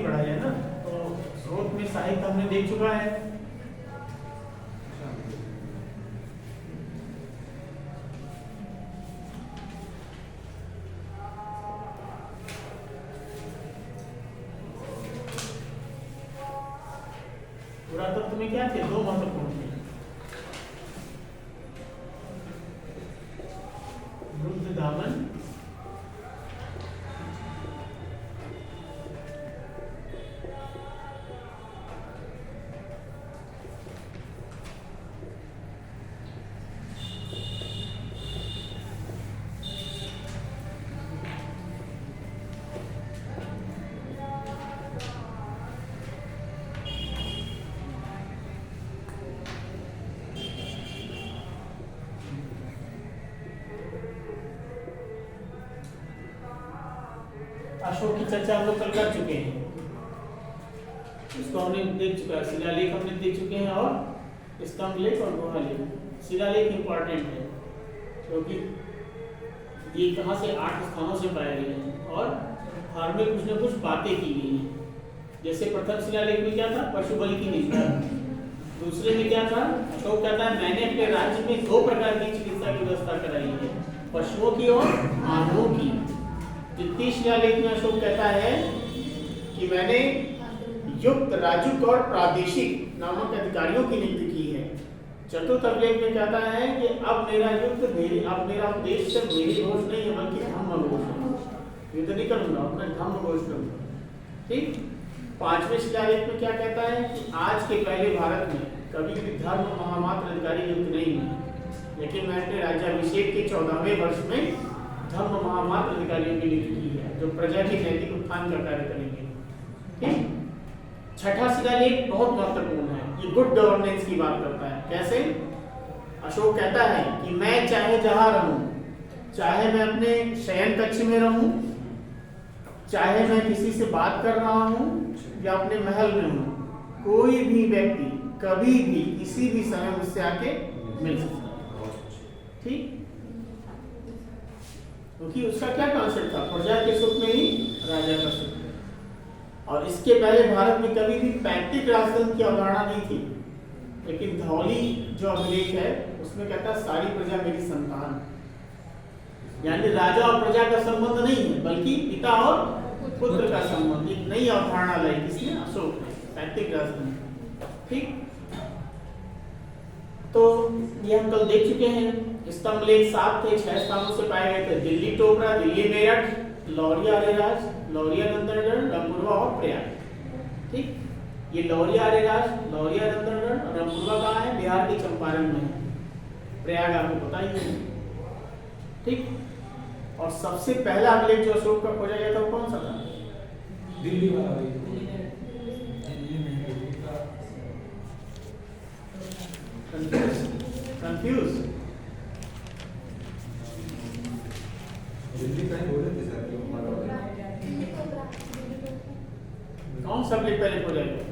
पढ़ा है ना, तो स्रोत में साहित्य हमने देख चुका है। पुरातत्व में क्या थे, दो महत्वपूर्ण थे, रुद्र दामन अशोक की चर्चा हम लोग कल कर चुके हैं, इसको हमने देख चुका है। शिलालेख हमने देख चुके हैं और स्तंभ लेख और गुहा लेख। शिलालेख इंपॉर्टेंट है क्योंकि ये कहाँ से 8 स्थानों से पाए गए हैं और हर में कुछ न कुछ बातें की गई हैं। जैसे प्रथम शिलालेख में क्या था, पशु बलि की निष्ठा। दूसरे में क्या था, अशोक कहता है मैंने अपने राज्य में 2 प्रकार की चिकित्सा की व्यवस्था कराई है, पशुओं की और मानवों की। द्वितीय शिलालेख में अशोक कहता है कि मैंने युक्त, राजुक और प्रादेशिक नामक अधिकारियों की नियुक्ति की है। चतुर्थ अभिलेख में कहता है कि अब मेरा युक्त, अब मेरा उद्देश्य मेरी घोष नहीं है बल्कि धम्म घोष है। युद्ध नहीं करूंगा, अपना धम्म घोष करूंगा। ठीक। पांचवें शिलालेख में क्या कहता है कि आज के पहले भारत में कभी भी धर्म महामात्र अधिकारी नियुक्त नहीं हुए, लेकिन मैं अपने राज्याभिषेक के 14वें वर्ष में धर्म महामात्र अधिकारियों की नियुक्ति की है जो प्रजा के नैतिक उत्थान का कार्य करेंगे। ठीक। छठा शिलालेख बहुत महत्वपूर्ण है, ये गुड गवर्नेंस की बात करता है। कैसे? अशोक कहता है कि मैं चाहे जहां रहूं, चाहे मैं अपने शयन कक्ष में रहूं, चाहे मैं किसी से बात कर रहा हूं या अपने महल में हूं, कोई भी व्यक्ति कभी भी किसी भी समय मुझसे आके मिल सकता है। ठीक। क्योंकि उसका क्या कॉन्सेप्ट था, प्रजा के सुख में ही राजा का सुख। और इसके पहले भारत में कभी भी पैतृक राजतंत्र की अवधारणा नहीं थी, लेकिन धौली जो अभिलेख है उसमें कहता है सारी प्रजा मेरी संतान, यानी राजा और प्रजा का संबंध नहीं है बल्कि पिता और पुत्र का संबंध। एक नई अवधारणा लाई किसने, अशोक ने, पैतृक राजतंत्र। ठीक। तो ये हम कल देख चुके हैं। स्तंभ लेख 7 थे, 6 स्थानों से पाए गए थे, दिल्ली टोपरा, दिल्ली मेरठ, लौरिया अरेराज, लौरिया नंदनगढ़, रंगपुरवा और प्रयाग। ठीक। ये लौरिया अरेराज, लौरिया नंदनगढ़ और रंगपुरवा कहाँ है, बिहार के चंपारण में है। प्रयाग आपको पता ही है। ठीक। और सबसे पहला अभिलेख जो अशोक का खोजा गया था वो कौन सा था, दिल्ली वाला। कंफ्यूज दिल्ली का ही बोले थे सर कि हमारा कौन सा अभिलेख पहले खोजा गया,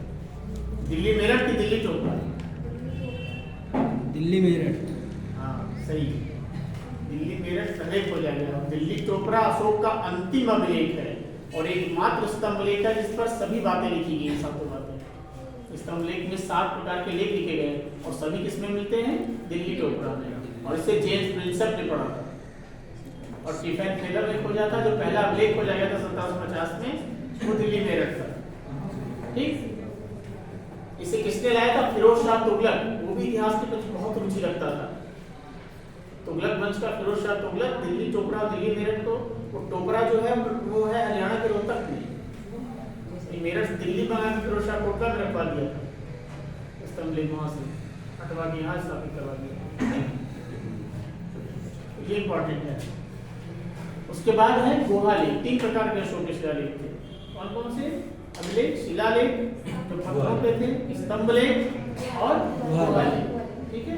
दिल्ली मेरठ की दिल्ली टोपरा? दिल्ली मेरठ। हाँ सही, दिल्ली मेरठ पहले खोजा गया। दिल्ली टोपरा अशोक का अंतिम अभिलेख है और एकमात्र स्तंभ लेख है जिस पर सभी बातें लिखी गई, सातों बातें। स्तंभ लेख में 7 प्रकार के लेख लिखे गए और सभी किसमें मिलते हैं, दिल्ली टोपरा में। और इसे जेम्स प्रिंसेप ने पढ़ा था और स्टीफन टेलर ने खोजा था। जो पहला अभिलेख खोजा गया था 1750 में, वो दिल्ली मेरठ था। ठीक। इसे किसने लाया था, फिरोज शाह तुगलक। वो भी इतिहास के प्रति बहुत रुचि रखता था। तुगलक वंश का फिरोज शाह तुगलक दिल्ली टोपरा और दिल्ली मेरठ को, वो टोपरा जो है वो है हरियाणा के रोहतक में, मेरठ दिल्ली में आकर फिरोज शाह कोटला में रखवा दिया था। स्तंभ लेख वहां से हटवा के यहाँ स्थापित करवा दिया। ये इंपॉर्टेंट है। उसके बाद है गुहा लेख। 3 प्रकार के अशोक के शिलालेख थे। कौन कौन से अभिलेख, शिलालेख जो पत्थरों पे थे, स्तंभ लेख और गुहा लेख। ठीक है।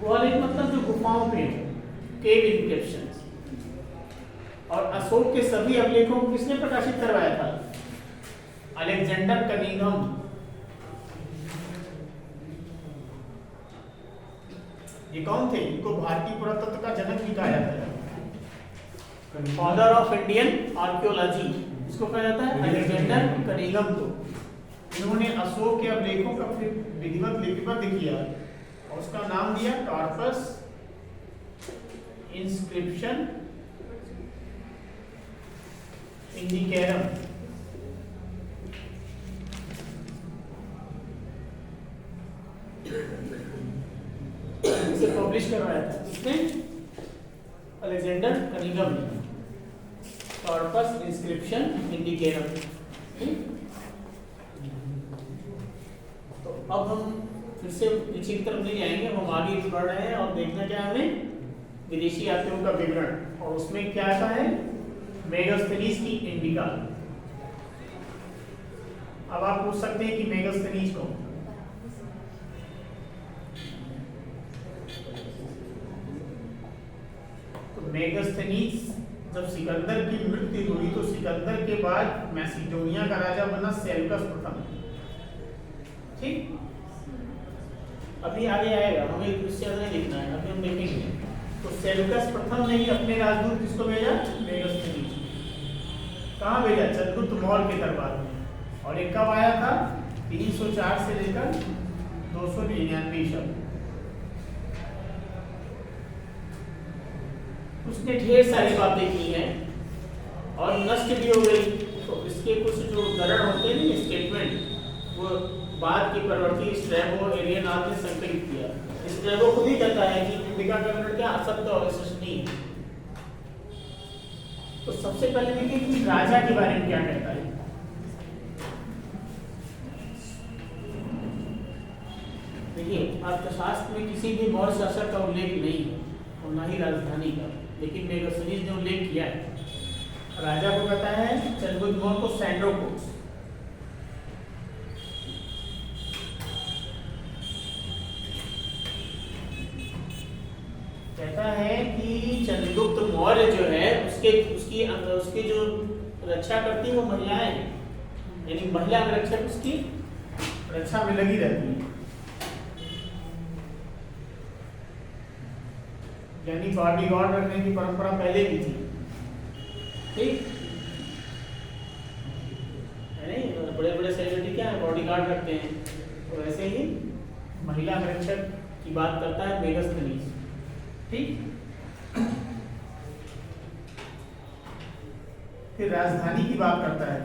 गुहा लेख मतलब जो गुफाओं पे, केव इनस्क्रिप्शंस। और अशोक के सभी अभिलेखों को किसने प्रकाशित करवाया था, अलेक्जेंडर कनिंघम। ये कौन थे, इनको भारतीय पुरातत्व का जनक भी कहा जाता है, फादर ऑफ इंडियन आर्कियोलॉजी किसको कहा जाता है? अलेक्जेंडर कनिंघम को। इन्होंने अशोक के अभिलेखों का फिर विधिवत लिपिबद्ध किया और उसका नाम दिया कॉर्पस इंस्क्रिप्शन इंडिकेरम। इसे पब्लिश करवाया था किसने? अलेक्जेंडर कनिंघम ने, कॉर्पस इंस्क्रिप्शन इंडिकेरम। तो अब हम फिर से पीछे की तरफ नहीं जाएंगे, हम आगे बढ़ रहे हैं और देखना क्या है हमें? विदेशी यात्रियों का विवरण। और उसमें क्या आता है? मेगास्थनीज की इंडिका। अब आप पूछ सकते हैं कि मेगास्थनीज कौन? तो मेगास्थनीज जब सिकंदर की मृत्यु हुई तो सिकंदर के बाद मैसिडोनिया का राजा बना सेल्यूकस प्रथम। ठीक, अभी आगे आएगा, हमें इससे ज्यादा नहीं लिखना है, अभी हम देखेंगे। तो सेल्यूकस प्रथम ने ही अपने राजदूत किसको भेजा? मेगास्थनीज। कहाँ भेजा? चंद्रगुप्त मौर्य के दरबार में। और एक कब आया था? 304 से लेकर 299 ईस्वी। उसने ढेर सारी बातें की हैं और नष्ट भी हो गई। तो इसके कुछ जो उदाहरण होते हैं ना, स्टेटमेंट, वो बाद के परवर्ती स्ट्रैबो एरियनॉल ने संकलित किया। स्ट्रैबो खुद ही कहता है कि इंडिका का विवरण क्या असत्य और विश्वसनीय। तो सबसे पहले देखिए कि राजा के बारे में क्या कहता है। देखिए, अर्थशास्त्र में किसी भी मौर्य शासक का उल्लेख नहीं है और न ही राजधानी का, लेकिन मेगास्थनीज ने उल्लेख किया है। राजा को कहता है चंद्रगुप्त मौर्य को सैंड्रोकोस। कहता है कि चंद्रगुप्त मौर्य जो है उसकी जो रक्षा करती है वो महिलाएं हैं, यानी महिला रक्षक उसकी रक्षा में लगी रहती है, यानी बॉडीगार्ड रखने की परंपरा पहले भी थी। ठीक है नहीं? बड़े बड़े सेलिब्रिटी क्या है, बॉडीगार्ड रखते हैं। तो वैसे ही महिला रक्षक की बात करता है मेगास्थनीज। ठीक, फिर राजधानी की बात करता है।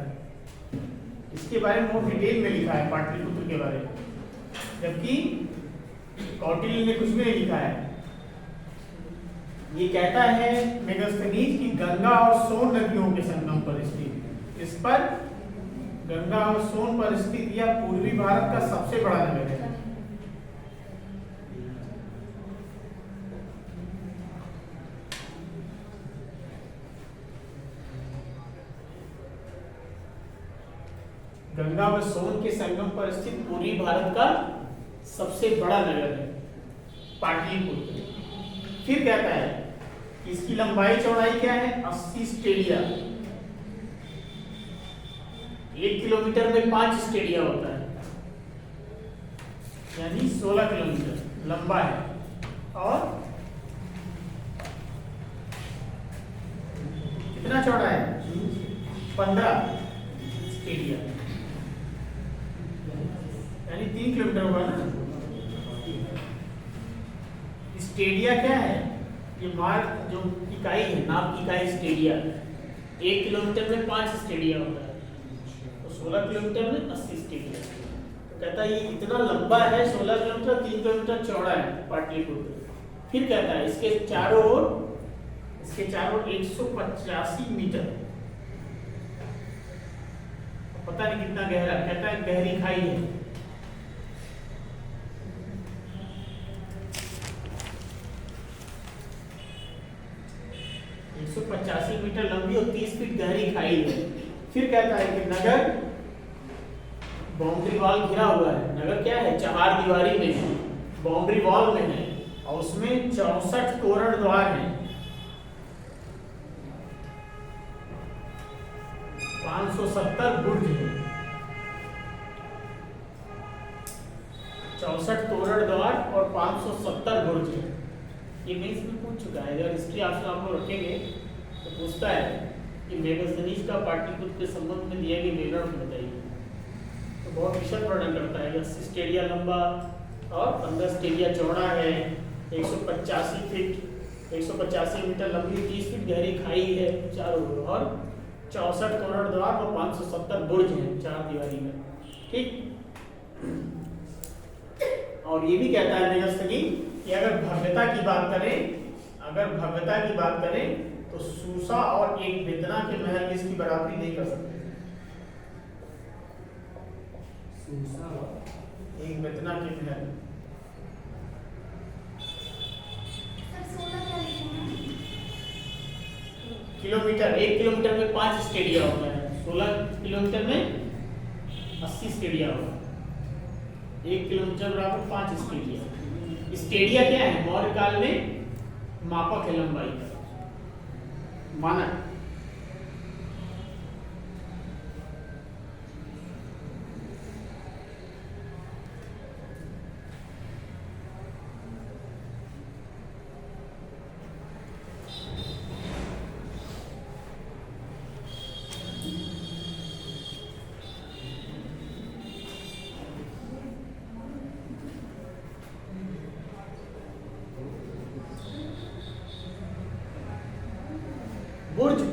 इसके बारे में बहुत डिटेल में लिखा है पाटलिपुत्र के बारे में, जबकि कौटिल्य ने कुछ भी नहीं लिखा है। ये कहता है मेगास्थनीज की गंगा और सोन नदियों के संगम पर स्थित, इस पर गंगा और सोन पर स्थित यह पूर्वी भारत का सबसे बड़ा नगर है। गंगा व सोन के संगम पर स्थित पूर्वी भारत का सबसे बड़ा नगर है पाटलिपुत्र। फिर कहता है कि इसकी लंबाई चौड़ाई क्या है? 80 स्टेडिया। 1 किलोमीटर में 5 स्टेडिया होता है, यानी 16 किलोमीटर लंबा है। और कितना चौड़ा है? 15 स्टेडिया, यानी 3 किलोमीटर होगा ना। स्टेडिया क्या है? ये मार्ग जो इकाई है, नाप की इकाई स्टेडिया। 1 किलोमीटर में 5 स्टेडिया होता है, तो 16 किलोमीटर में 80 स्टेडिया। तो कहता है ये इतना लंबा है, 16 किलोमीटर, 3 किलोमीटर चौड़ा है पाटलिपुत्र। फिर कहता है इसके चारों ओर 185 मीटर, पता नहीं कितना गहरा, कहता है गहरी खाई है। तो 185 मीटर लंबी और 30 फीट गहरी खाई है। फिर कहता है कि नगर बाउंड्री वॉल घिरा हुआ है। नगर क्या है? चार दीवारी में है, बाउंड्री वॉल में है, और उसमें 64 तोरण द्वार हैं। 570 बुर्ज है, 64 तोरण द्वार और 570 बुर्ज है। ये मेंस में पूछ चुका है, अगर हिस्ट्री ऑप्शन आप लोग रखेंगे तो पूछता है कि मेगास्थनीज का पाटलिपुत्र के संबंध में दिया गया विवरण बताइए। तो बहुत विशद वर्णन करता है। 80 स्टेडिया लंबा और 15 स्टेडिया चौड़ा है, 185 फीट 185 मीटर लंबी, 30 फीट गहरी खाई है चारों ओर, और 64 तोरण द्वार और 570 बुर्ज हैं 4 दीवारी में। ठीक। और ये भी कहता है मेगास्थनी कि अगर भव्यता की बात करें तो सूसा और एक वेदना के महल इसकी बराबरी नहीं कर सकते। सूसा और एक वेदना के महल, किलोमीटर, 1 किलोमीटर में 5 स्टेडिया होता है, 16 किलोमीटर में 80 स्टेडिया होगा। 1 किलोमीटर बराबर 5 स्टेडिया। स्टेडिया क्या है? मौर्य काल में मापक है लंबाई का, मानक।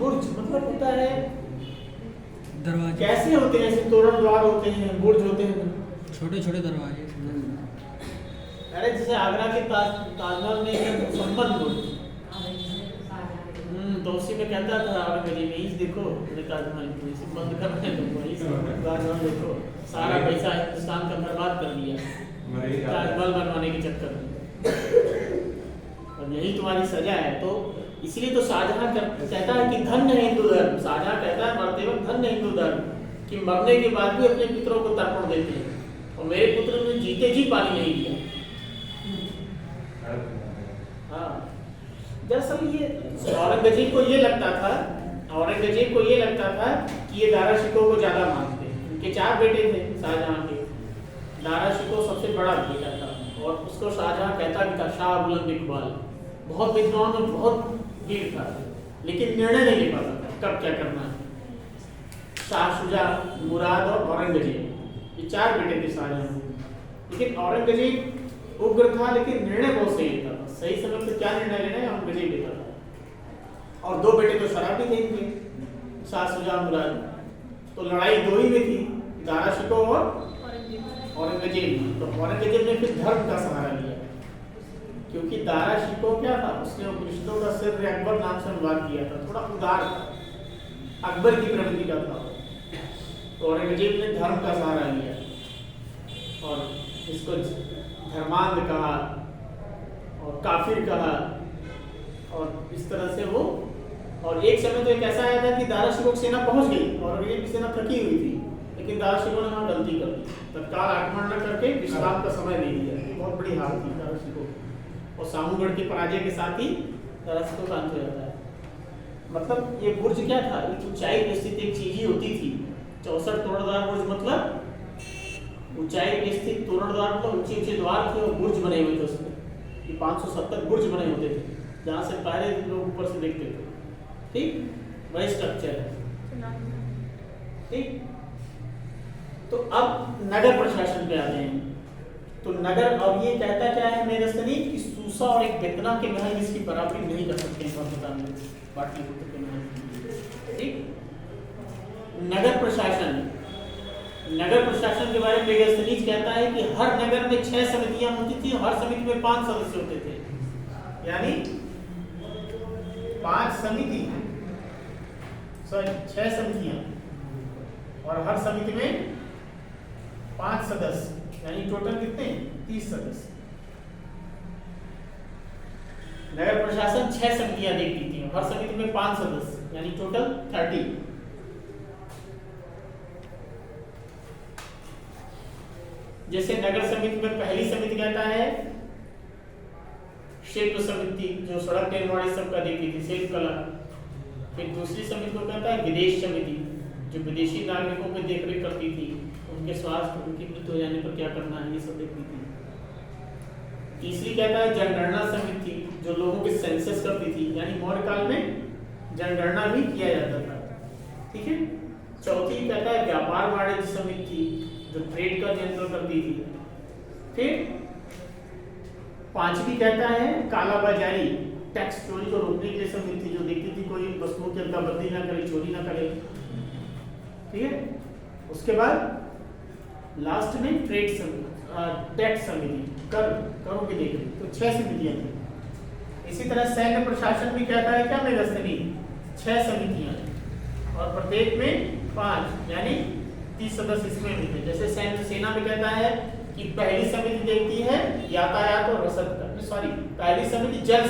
बुर्ज मतलब होता है दरवाजे, कैसे होते हैं? ऐसे तोरण द्वार होते हैं, बुर्ज होते हैं, छोटे छोटे दरवाजे। अरे जैसे आगरा के ताजमहल में है संबंध बुर्ज, तो उसी में कहता था औरंगजेब, यही देखो मेरे ताजमहल को इसे बंद कर रहे हैं, तुम वही ताजमहल देखो, सारा पैसा हिंदुस्तान का बर्बाद कर दिया ताजमहल बनवाने के चक्कर में, और यही तुम्हारी सजा है। तो इसलिए तो शाहजहां कहता है कि धन्य है हिंदू धर्म। शाहजहां कहता है मरते वक्त धन्य है हिंदू धर्म, कि मरने के बाद भी अपने पुत्रों को तर्पण देते हैं, और मेरे पुत्र ने जीते जी पानी नहीं दिया। हाँ, दरअसल ये औरंगजेब को ये लगता था कि ये दारा शिकोह को ज्यादा मानते हैं। उनके 4 बेटे थे शाहजहां के, दारा शिकोह सबसे बड़ा बेटा था, और उसको शाहजहां कहता भी था शाह बुलंद इकबाल। बहुत विद्वान और बहुत वीर था, लेकिन निर्णय नहीं ले पाता था कब क्या करना है। शाह शुजा, मुराद और औरंगजेब, ये 4 बेटे थे शाहजहां के। लेकिन औरंगजेब उग्र था, लेकिन निर्णय बहुत सही लेता था। सही समय पर क्या निर्णय लेना है औरंगजेब लेता था। और 2 बेटे तो शराबी थे इनके, शाह शुजा, मुराद। तो लड़ाई 2 ही में थी, दारा शिकोह और औरंगजेब। तो औरंगजेब ने फिर धर्म का सहारा लिया, क्योंकि दारा शिकोह क्या था, उसने उपनिषदों का सिर अकबर नाम से अनुवाद किया था, थोड़ा उदार था, अकबर की प्रवृत्ति का था। तो औरंगजेब ने धर्म का सहारा लिया और इसको धर्मांध कहा और काफिर कहा, और इस तरह से वो। और एक समय तो एक ऐसा आया था कि दारा शिकोह की सेना पहुंच गई, औरंगजेब की सेना थकी हुई थी, लेकिन दारा शिकोह ने वहां गलती कर दी, तत्काल आक्रमण न करके विश्राम का समय नहीं दिया। ये बहुत बड़ी हार थी दारा शिकोह, और सामूगढ़ की पराजय के साथ ही दारा शिकोह का अंत हो जाता है। मतलब ये बुर्ज क्या था? एक ऊंचाई पे स्थित एक चीज ही होती थी। 64 तोरणद्वार बुर्ज मतलब ऊंचाई पे स्थित तोरणद्वार, मतलब ऊंचे द्वार थे और बुर्ज बने हुए थे उसमें। ये 570 बुर्ज बने होते थे, जहाँ से पहले लोग ऊपर से देखते थे। ठीक, वही स्ट्रक्चर है। ठीक, तो अब नगर प्रशासन पे आते हैं। तो नगर, अब ये कहता क्या है मेगास्थनी कि सूसा और एक बेतना के महल इसकी बराबरी नहीं कर सकते हैं भव्यता में, पाटलिपुत्र के महल। ठीक, नगर प्रशासन के बारे में मेगास्थनी कहता है कि हर नगर में 6 समितियां होती थी, हर समिति में 5 सदस्य होते थे, यानी 6 समितियां, और हर समिति में 5 सदस्य, यानी टोटल कितने? 30 सदस्य। नगर प्रशासन 6 समितियां देखती थी, हर समिति में 5 सदस्य, यानी टोटल 30। जैसे नगर समिति में पहली समिति कहता है शिल्प समिति, जो सड़क निर्माण सबका देखती थी, शिल्प कला। फिर दूसरी समिति को कहता है विदेश समिति, जो विदेशी नागरिकों की देखरेख करती थी, उनके स्वास्थ्य, उनकी मृत्यु हो जाने पर क्या करना है, ये सब देखती थी। तीसरी कहता है जनगणना समिति, जो लोगों के सेंसस करती थी, यानी मौर्य काल में जनगणना भी किया जाता था। ठीक है। चौथी कहता है व्यापार वाणिज्य समिति, जो ट्रेड का नियंत्रण करती थी। फिर पांचवी कहता है कालाबाजारी, टैक्स चोरी को रोकने के लिए समिति, जो देखती थी कोई वस्तुओं की अदला-बदली ना करे, चोरी ना करे, ठीक है। उसके बाद लास्ट में ट्रेड समिति, टैक्स समिति, करों की देखी। तो 6 समितियां थी। इसी तरह सैन्य प्रशासन भी कहता है क्या मेघस्तनी, 6 समितियां, और प्रत्येक में 5 यानी 30 सदस्य इसमें भी थे। जैसे सैन्य सेना में कहता है कि पहली समिति देखती है यातायात और रसद का, सॉरी पहली समिति जल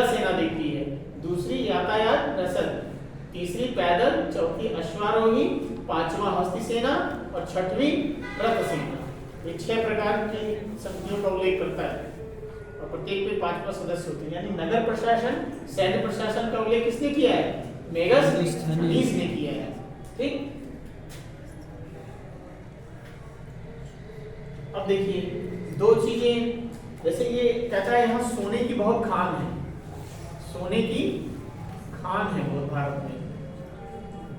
सेना देखती है, दूसरी यातायात रसद, तीसरी पैदल, चौथी अश्वारोही, पांचवा हस्ती सेना और छठवीं रथ सेना। ये 6 प्रकार की समितियों का उल्लेख करता है और प्रत्येक में 5 सदस्य होते हैं। यानी नगर प्रशासन, सैन्य प्रशासन का उल्लेख किसने किया है, मेगस्थनीज ने किया है। ठीक, अब देखिए 2 चीजें, जैसे ये कहता है यहाँ सोने की बहुत खान है, सोने की खान है बहुत भारत में,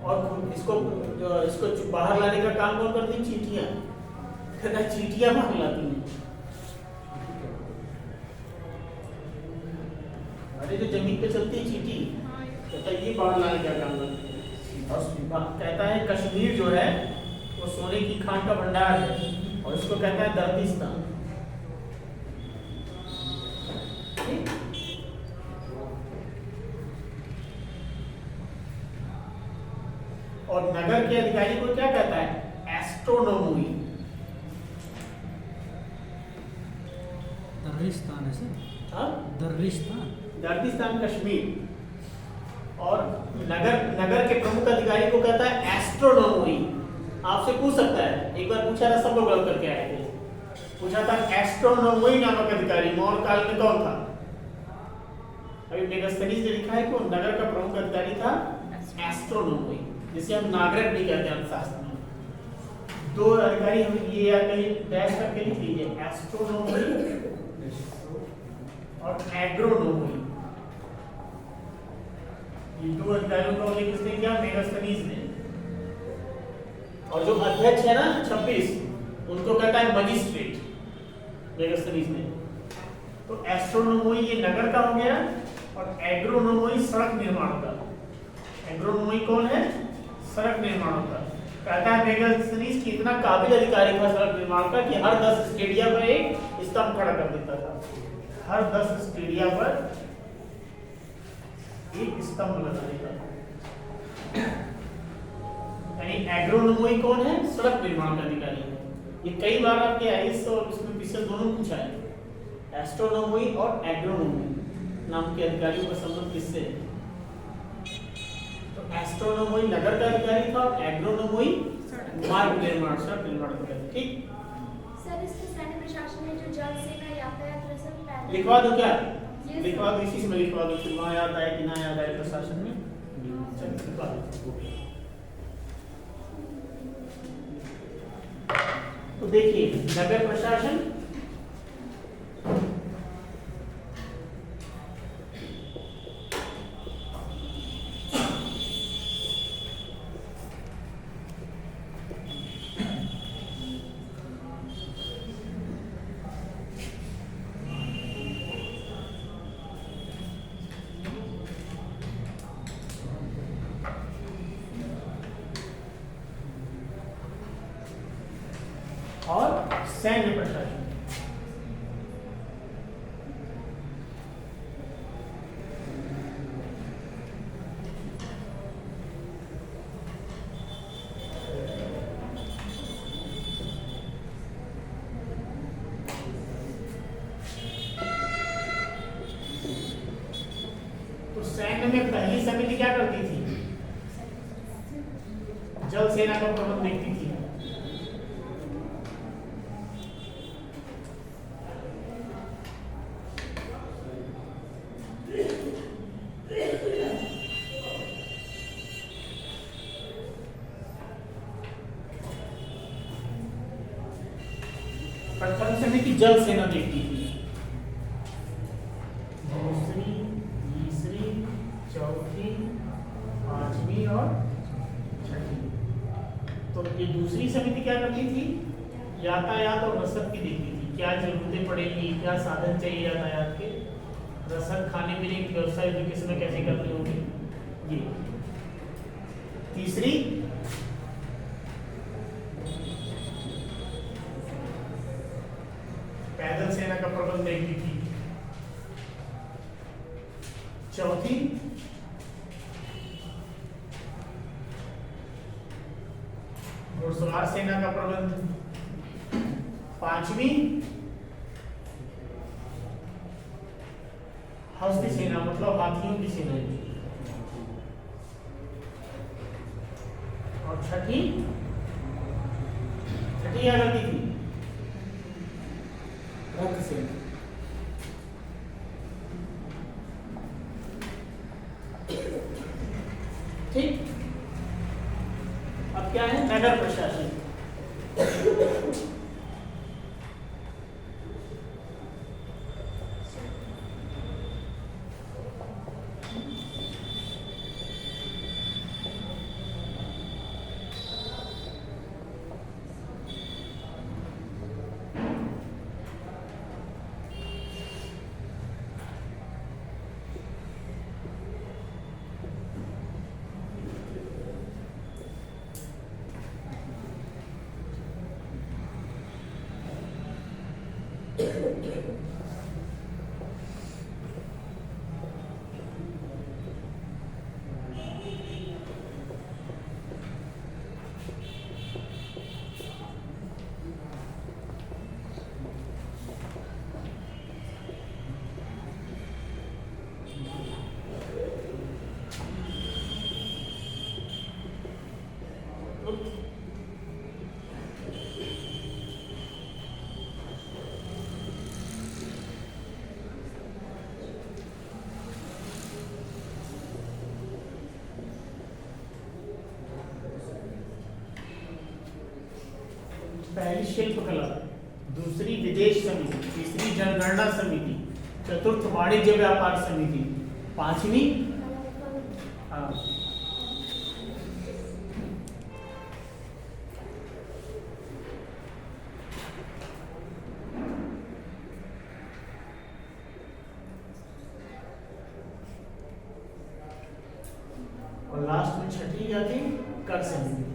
और इसको बाहर लाने का काम कौन करती है, चींटियां, कहता है चींटियां बाहर लाती हैं। अरे जो जमीन पे चलती है चींटी, कहता है ये बाहर लाने का काम करती है। और कहता है कश्मीर जो है वो सोने की खान का भंडार है, और इसको कहता है दर्दिस्तान। और नगर के अधिकारी को क्या कहता है, एस्ट्रोनोमी। दर्दिस्तान है सर, हाँ, दर्दिस्तान कश्मीर। और नगर के प्रमुख अधिकारी को कहता है एस्ट्रोनोमी। आपसे पूछ सकता है, एक बार पूछा था, सब लोग गलत करके आए थे, पूछा था एस्ट्रोनोमी नामक अधिकारी मौर्य काल में कौन था। अभी मेगस्थनीज ने लिखा है कि नगर का प्रमुख अधिकारी था एस्ट्रोनोमी, जिसे हम नागरिक भी कहते हैं अर्थशास्त्र में। 2 अधिकारी हम ये या कहीं डैश करके लिख लीजिए, एस्ट्रोनोमी और एग्रोनोमी। ये 2 अधिकारियों का उल्लेख किसने किया, मेगस्थनीज ने। और जो अध्यक्ष है ना 26, उनको कहता है मजिस्ट्रेट, मेगस्थनीज ने। तो एस्ट्रोनोमी ये नगर का हो गया, और एग्रोनोमी सड़क निर्माण का। एग्रोनोमी कौन है, सड़क निर्माण का। कहता है मेगस्थनीज कि इतना काबिल अधिकारी था सड़क निर्माण का कि हर 10 स्टेडिया पर एक स्तंभ खड़ा कर देता था, हर 10 स्टेडिया पर एक स्तंभ लगा देता था। यानी एग्रोनोमी कौन है, सड़क निर्माण का अधिकारी है। ये कई बार आपके आईएएस और इसमें पिछले दोनों पूछा है, एस्ट्रोनोमी और एग्रोनोमी नाम के अधिकारियों का संबंध किससे है। तो एस्ट्रोनोमी नगर का अधिकारी था, और एग्रोनोमी मार्ग निर्माण, सड़क निर्माण का। ठीक सर, इसके सैन्य प्रशासन में जो जल सेना, यातायात रसद, पैदल, लिखवा दो क्या, लिखवा दो, इसी में लिखवा दो, फिर वहाँ याद आए कि ना याद आए प्रशासन में। चलिए लिखवा दो। तो देखिए नगर प्रशासन, और सैन्य प्रशासन। तो सैन्य में पहली समिति क्या करती थी, जल सेना का प्रबंध देखती थी। प्रथम समिति जल सेना देखती थी, दूसरी, तीसरी, चौथी, 5वीं और दूसरी समिति क्या करती थी? यातायात और रसद की देखती थी, क्या जरूरतें पड़ेगी, क्या साधन चाहिए यातायात के, रसद खाने पीने की व्यवस्था एजुकेशन में कैसे करनी होगी ये। तीसरी पैदल सेना का प्रबंध देखती थी। चौथी घुड़सवार सेना का प्रबंध। पांचवी हस्त सेना मतलब हाथियों की सेना। और छठी क्या करती थी? रथ सेना। ठीक, अब क्या है? नगर प्रशासन। पहली शिल्पकला, दूसरी विदेश समिति, तीसरी जनगणना समिति, चतुर्थ वाणिज्य व्यापार समिति, पांचवी और लास्ट में छठी क्या थी? कर समिति।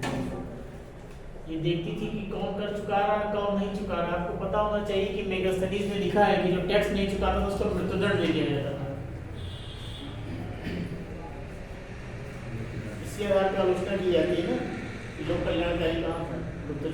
ये देखती थी कि कौन कर चुका रहा है, कौन नहीं चुका रहा। आपको पता होना चाहिए कि मेगास्थनीज में लिखा है कि जो टैक्स नहीं चुकाता था उसको मृत्युदंड दे दिया जाता था। इसी आधार पर आलोचना की जाती है ना कि लोक कल्याणकारी कहाँ था, गुप्तचर